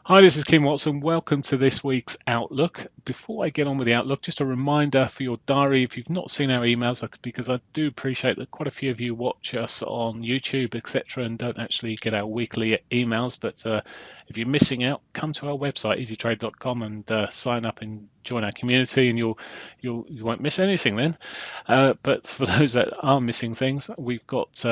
Hi, this is Kim Watson. Welcome to this week's Outlook. Before I get on with the Outlook, just a reminder for your diary if you've not seen our emails, because I do appreciate that quite a few of you watch us on YouTube, etc., and don't actually get our weekly emails. But if you're missing out, come to our website, easytrade.com, and sign up and join our community, and you won't miss anything then. But for those that are missing things, we've got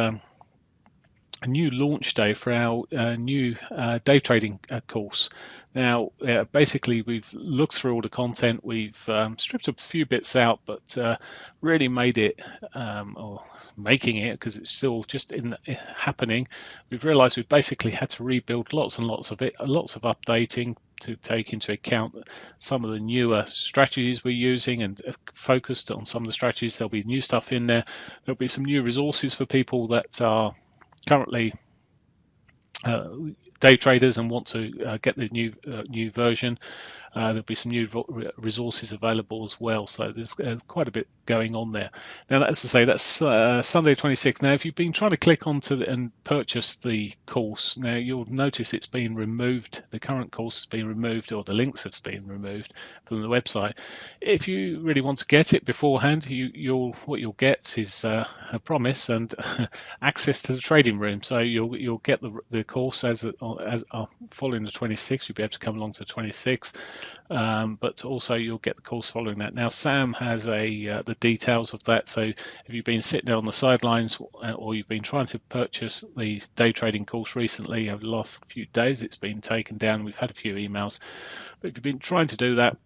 a new launch day for our new day trading course. Now, basically, we've looked through all the content, we've stripped a few bits out, but really made it, or making it, because it's still just happening. We've realised we've basically had to rebuild lots and lots of it, lots of updating to take into account some of the newer strategies we're using and focused on some of the strategies. There'll be new stuff in there. There'll be some new resources for people that are currently uh, day traders and want to get the new version. There'll be some new resources available as well. So there's quite a bit going on there. Now, as I say, that's Sunday 26th. Now, if you've been trying to click onto and purchase the course, now you'll notice it's been removed. The current course has been removed, or the links have been removed from the website. If you really want to get it beforehand, what you'll get is a promise and access to the trading room. So you'll get the course as following the 26th. You'll be able to come along to the 26th. But also you'll get the course following that. Now Sam has the details of that. So if you've been sitting there on the sidelines, or you've been trying to purchase the day trading course recently over the last few days, it's been taken down. We've had a few emails, but if you've been trying to do that,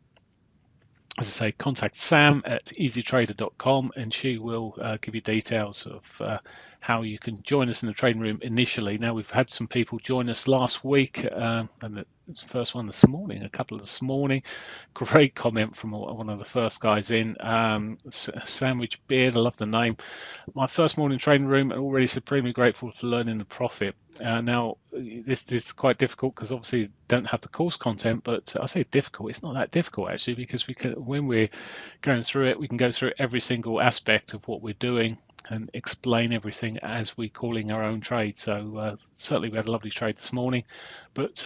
as I say, contact Sam at easytrader.com, and she will give you details of how you can join us in the trading room initially. Now, we've had some people join us last week, and the first one this morning, a couple this morning. Great comment from one of the first guys in. Sandwich Beard, I love the name. My first morning trading room, and already supremely grateful for learning the profit. Now, this is quite difficult because obviously you don't have the course content, but I say difficult. It's not that difficult actually, because when we're going through it, we can go through every single aspect of what we're doing and explain everything as we're calling our own trade. So certainly we had a lovely trade this morning, but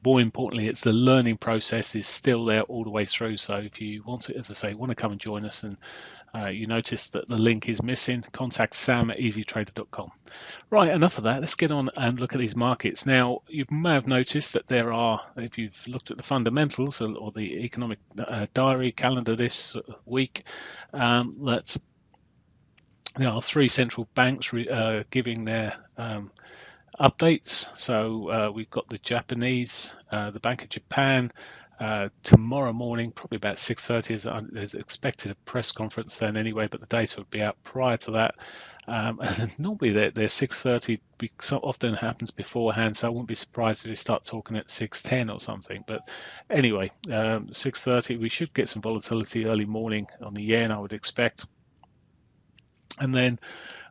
more importantly, it's the learning process is still there all the way through. So if you want to, as I say, want to come and join us, and you notice that the link is missing, contact Sam at easytrader.com. Right, enough of that. Let's get on and look at these markets. Now, you may have noticed that there are, if you've looked at the fundamentals or the economic diary calendar this week, that there are three central banks giving their updates. So we've got the Japanese, the Bank of Japan. Tomorrow morning, probably about 6:30, is expected a press conference then anyway, but the data would be out prior to that. And normally they're 6:30, so often happens beforehand, so I wouldn't be surprised if we start talking at 6:10 or something. But anyway, 6:30, we should get some volatility early morning on the yen, I would expect. And then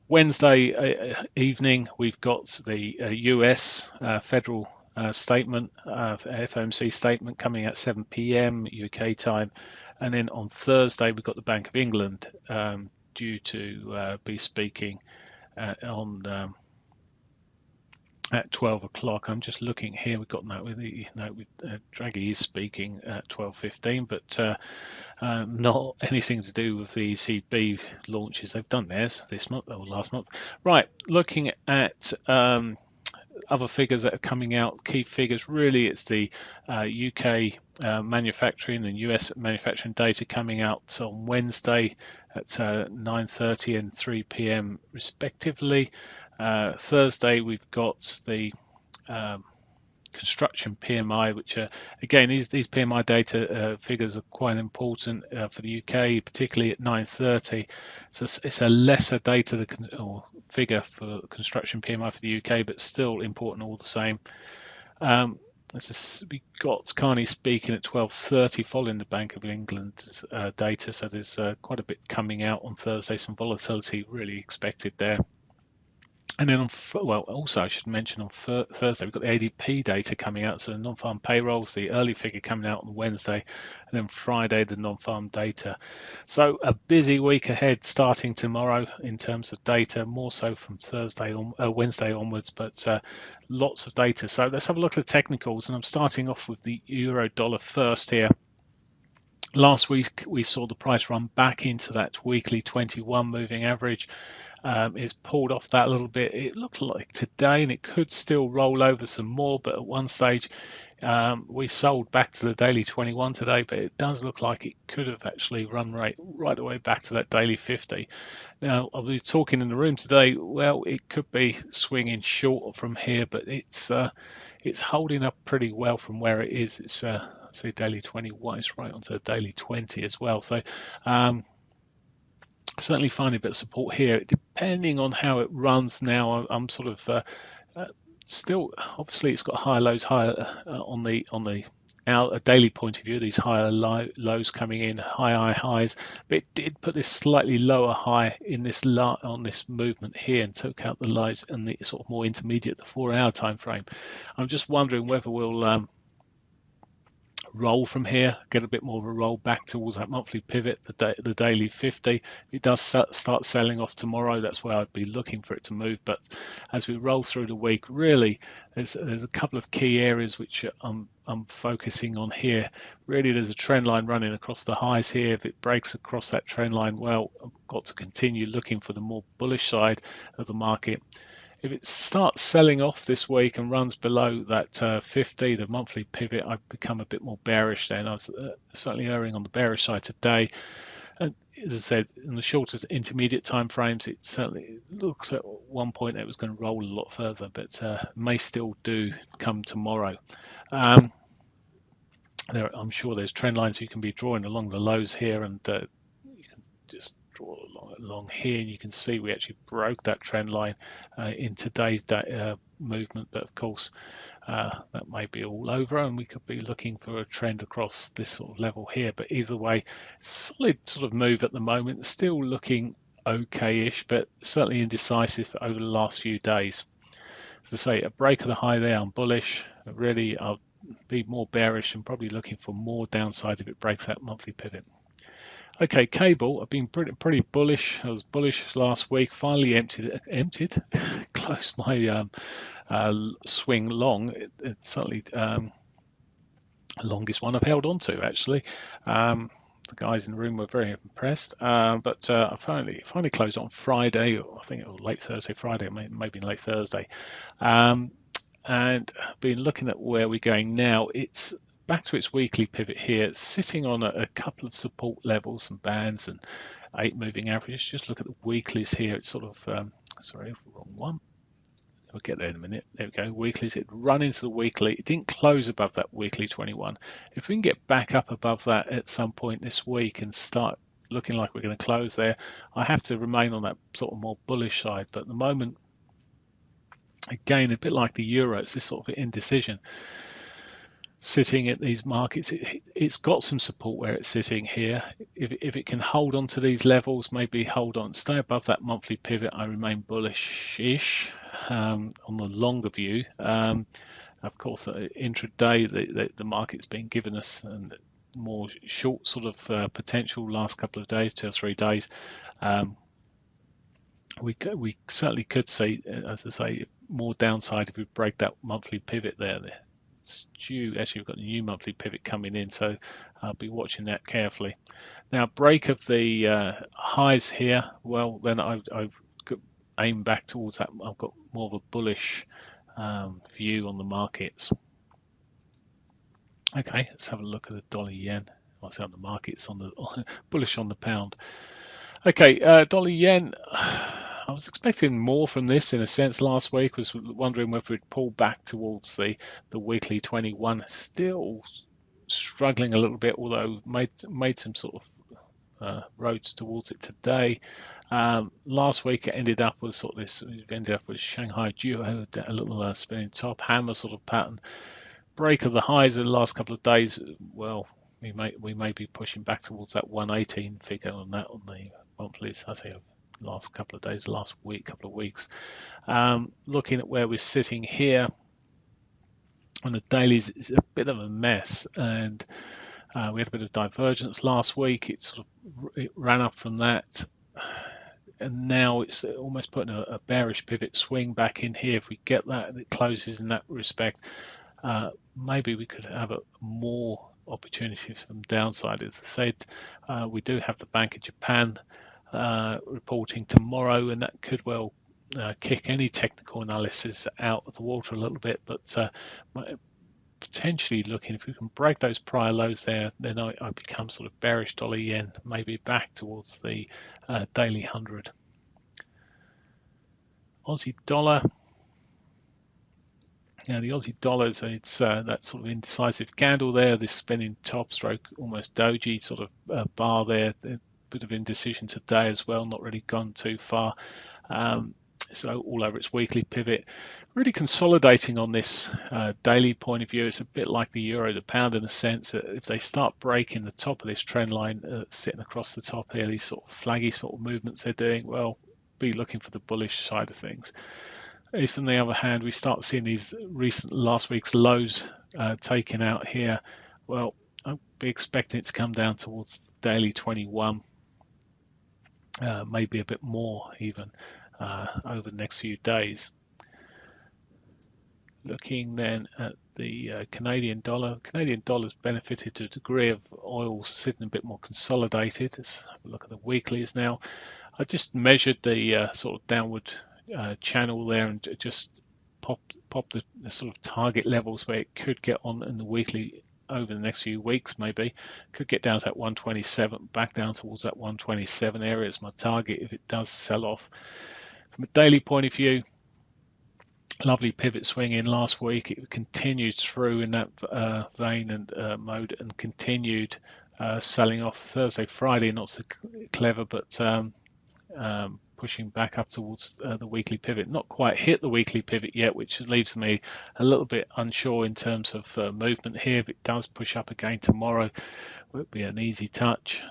Wednesday evening, we've got the US federal statement, FOMC statement coming at 7 p.m. UK time. And then on Thursday, we've got the Bank of England due to be speaking on at 12 o'clock. I'm just looking here. We've got Draghi is speaking at 12:15, but not anything to do with the ECB launches. They've done theirs this month or last month. Right, looking at other figures that are coming out, key figures, really it's the UK manufacturing and US manufacturing data coming out on Wednesday at 9:30 and 3 p.m. respectively. Thursday we've got the construction PMI, which again these PMI data figures are quite important for the UK, particularly at 9:30. So it's a lesser data or figure for construction PMI for the UK, but still important all the same. We got Carney speaking at 12:30 following the Bank of England data, so there's quite a bit coming out on Thursday, some volatility really expected there. And then also I should mention on Thursday we've got the ADP data coming out, so non-farm payrolls, the early figure coming out on Wednesday, and then Friday the non-farm data. So a busy week ahead, starting tomorrow in terms of data, more so from Wednesday onwards, but lots of data. So let's have a look at the technicals, and I'm starting off with the euro dollar first here. Last week we saw the price run back into that weekly 21 moving average. It's pulled off that a little bit. It looked like today, and it could still roll over some more, but at one stage we sold back to the daily 21 today, but it does look like it could have actually run right away back to that daily 50. Now, I'll be talking in the room today. Well, it could be swinging short from here, but it's holding up pretty well from where it is. It's say daily 21, it's right onto the daily 20 as well. So certainly finding a bit of support here. Depending on how it runs now, I'm sort of still, obviously it's got higher lows, higher on the a daily point of view, these higher lows coming in, high highs, but it did put this slightly lower high in this on this movement here and took out the lows and the sort of more intermediate, the 4-hour time frame. I'm just wondering whether we'll roll from here, get a bit more of a roll back towards that monthly pivot, the daily 50. It does start selling off tomorrow. That's where I'd be looking for it to move. But as we roll through the week, really, there's a couple of key areas which I'm focusing on here. Really, there's a trend line running across the highs here. If it breaks across that trend line, well, I've got to continue looking for the more bullish side of the market. If it starts selling off this week and runs below that 50, the monthly pivot, I've become a bit more bearish then. I was certainly erring on the bearish side today. And as I said, in the shorter intermediate time frames, it certainly looked at one point it was going to roll a lot further, but may still do come tomorrow. I'm sure there's trend lines you can be drawing along the lows here, and you can just draw along here, and you can see we actually broke that trend line in today's movement, but of course that may be all over and we could be looking for a trend across this sort of level here. But either way, solid sort of move at the moment, still looking okay-ish, but certainly indecisive over the last few days. As I say, a break of the high there, I'm bullish. Really, I'll be more bearish and probably looking for more downside if it breaks that monthly pivot. Okay, cable, I've been pretty bullish. I was bullish last week, finally emptied, closed my swing long. It's certainly longest one I've held on to, actually. The guys in the room were very impressed, but I finally closed on Friday, or I think it was late Thursday, Friday, maybe late Thursday. And been looking at where we're going now. It's back to its weekly pivot here. It's sitting on a couple of support levels and bands and 8 moving averages. Just look at the weeklies here. It's sort of, sorry, wrong one. We'll get there in a minute. There we go. Weeklies, it run into the weekly. It didn't close above that weekly 21. If we can get back up above that at some point this week and start looking like we're going to close there, I have to remain on that sort of more bullish side. But at the moment, again, a bit like the euro, it's this sort of indecision. Sitting at these markets, it's got some support where it's sitting here. If it can hold on to these levels, maybe hold on, stay above that monthly pivot, I remain bullish-ish on the longer view. Of course, intraday, the market's been given us more short sort of potential last couple of days, 2 or 3 days. We certainly could see, as I say, more downside if we break that monthly pivot there. It's due, actually we've got a new monthly pivot coming in, so I'll be watching that carefully. Now, break of the highs here, well, then I've aim back towards that. I've got more of a bullish view on the markets. Okay, let's have a look at the dollar yen. I say on the markets, on the bullish on the pound. Okay, dollar yen. I was expecting more from this in a sense last week. Was wondering whether it'd pull back towards the weekly 21. Still struggling a little bit, although made some sort of roads towards it today. Last week it ended up with sort of this. It ended up with Shanghai Duo, a little spinning top hammer sort of pattern. Break of the highs in the last couple of days. Well, we may be pushing back towards that 118 figure on the monthlies. I say last couple of days, last week, couple of weeks. Looking at where we're sitting here on the dailies, it's a bit of a mess, and we had a bit of divergence last week. It ran up from that, and now it's almost putting a bearish pivot swing back in here. If we get that and it closes in that respect, maybe we could have a more opportunity from downside. As I said, we do have the Bank of Japan reporting tomorrow, and that could well kick any technical analysis out of the water a little bit, but potentially looking, if we can break those prior lows there, then I become sort of bearish dollar yen, maybe back towards the daily 100. Aussie dollar. Now the Aussie dollar, it's that sort of indecisive candle there, this spinning top stroke, almost doji sort of bar there, a bit of indecision today as well, not really gone too far. So all over its weekly pivot, really consolidating on this daily point of view. It's a bit like the euro, the pound, in a sense that if they start breaking the top of this trend line sitting across the top here, these sort of flaggy sort of movements they're doing, well, be looking for the bullish side of things. If on the other hand we start seeing these recent last week's lows taken out here, well, I'll be expecting it to come down towards daily 21, maybe a bit more even. Over the next few days. Looking then at the Canadian dollar. Canadian dollar's benefited to a degree of oil sitting a bit more consolidated. Let's have a look at the weeklies now. I just measured the sort of downward channel there and just popped the sort of target levels where it could get on in the weekly over the next few weeks. Maybe could get down to that 127, back down towards that 127 area as my target if it does sell off. From a daily point of view, lovely pivot swing in last week. It continued through in that vein and mode, and continued selling off Thursday, Friday. Not so clever, but pushing back up towards the weekly pivot. Not quite hit the weekly pivot yet, which leaves me a little bit unsure in terms of movement here. If it does push up again tomorrow, it won't be an easy touch.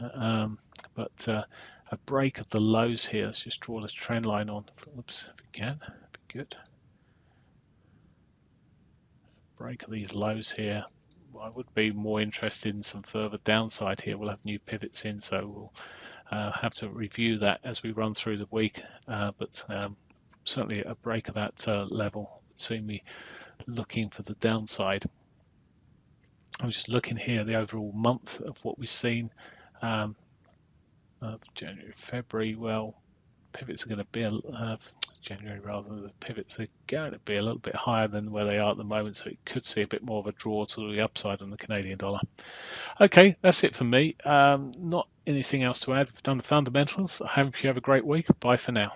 But a break of the lows here. Let's just draw this trend line on. Oops, if we can, that'd be good. Break of these lows here. I would be more interested in some further downside here. We'll have new pivots in, so we'll have to review that as we run through the week. But certainly a break of that level would see me looking for the downside. I'm just looking here the overall month of what we've seen. January, February, well, pivots are going to be January rather than the pivots are going to be a little bit higher than where they are at the moment, so it could see a bit more of a draw to the upside on the Canadian dollar. Okay, that's it for me. Not anything else to add. We've done the fundamentals. I hope you have a great week. Bye for now.